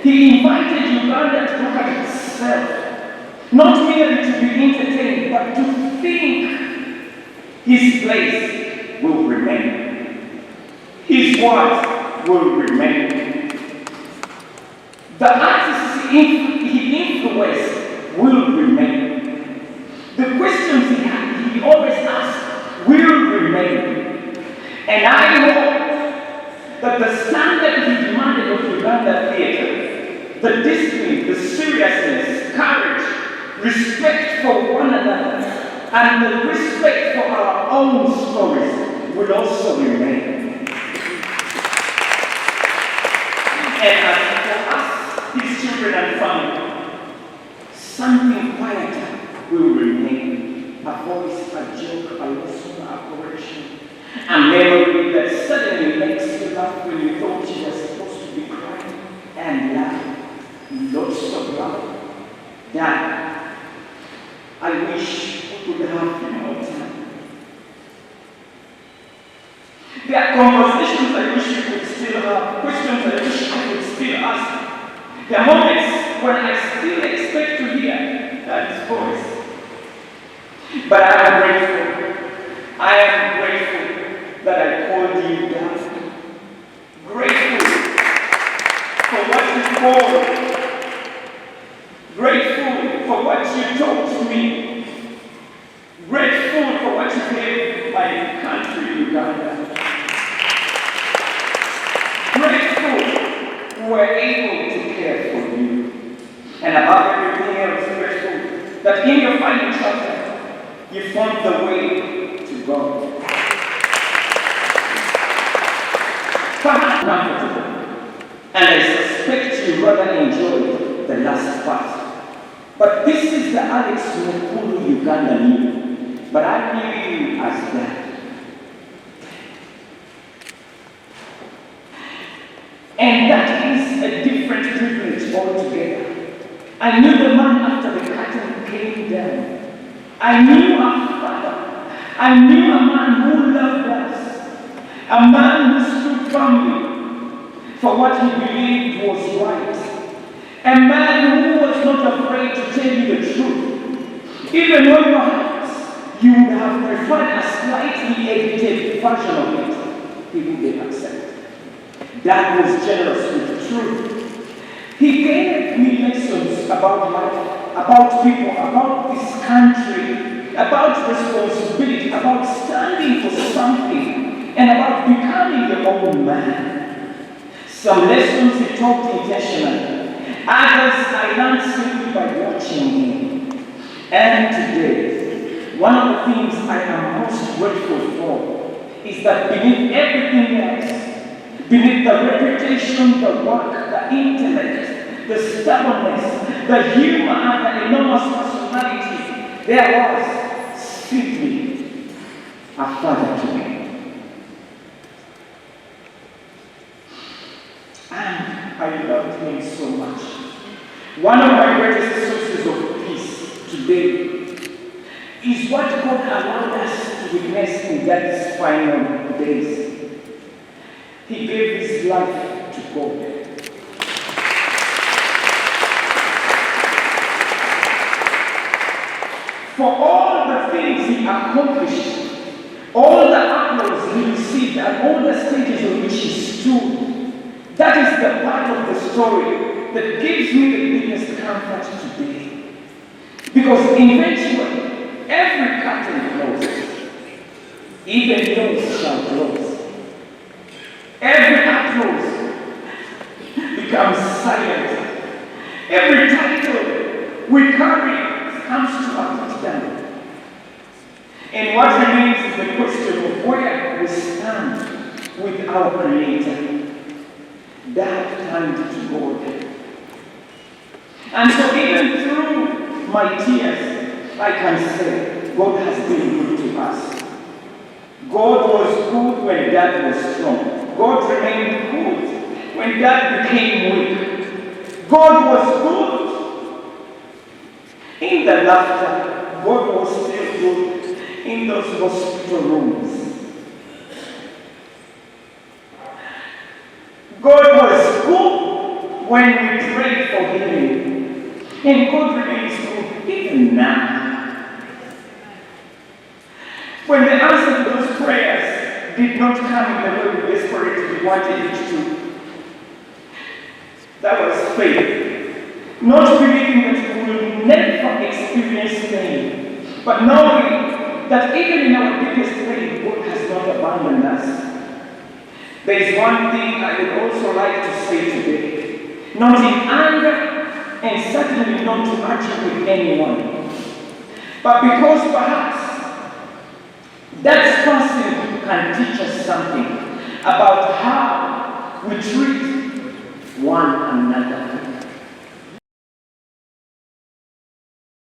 He invited Uganda to look at itself, not merely to be entertained, but to think his place will remain. His words will remain. The artists he influenced will remain. The questions he always asked will remain. And I hope that the standard he demanded of Uganda theatre, the discipline, the seriousness, courage, respect for one another, and the respect for our own stories will also remain. And as for us, his children and family, something quieter will remain. A voice, a joke, a lesson, a correction, a memory that suddenly makes you laugh when you thought you were supposed to be crying, and laugh. Lots of love. Dad, I wish we could have more time. There are conversations I wish we could still have, questions I wish I could still ask. There are moments when I still expect to hear Dad's voice. But I am grateful. I am grateful that I called you Dad. Grateful for what you called. Grateful for what you taught me. Grateful for what you gave my country, Uganda. Grateful we were able to care for you. And above everything else, grateful that in your final chapter, you found the way to God. Perhaps comfortable, and I suspect you rather enjoyed the last part. But this is the Alex Mukulu Uganda knew, but I knew you as that. And that is a different privilege altogether. I knew the man after the curtain came down. I knew our father. I knew a man who loved us. A man who stood firmly for what he believed was right. A man who was not afraid to tell you the truth. Even when perhaps you would have preferred a slightly edited version of it, he wouldn't accept. Dad was generous with truth. He gave me lessons about life, about people, about this country, about responsibility, about standing for something, and about becoming your own man. Some lessons he taught intentionally. Others I learned simply by watching him. And today, one of the things I am most grateful for is that beneath everything else, beneath the reputation, the work, the intellect, the stubbornness, the humor, and the enormous personality, there was simply a father to me. And I loved him so much. One of my greatest sources of peace today is what God allowed us to witness in Dad's final days. He gave his life to God. For all the things he accomplished, all the applause he received, and all the stages on which he stood, that is the part of the story that gives me the biggest comfort today. Because eventually, every curtain closes. Even yours shall close. Every applause becomes silent. Every title we carry comes to a touchdown. And what remains is the question of where we stand with our Creator. That turned to God. And so even through my tears, I can say God has been good to us. God was good when Dad was strong. God remained good when Dad became weak. God was good in the laughter. God was still good in those hospital rooms. God was good when we prayed for healing, and God remains good even now. When the answer to those prayers did not come in the way we desperately wanted it to, that was faith. Not believing that we will never experience pain, but knowing that even in our biggest pain, God has not abandoned us. There is one thing I would also like to say today, not in anger and certainly not to argue with anyone, but because perhaps that person can teach us something about how we treat one another.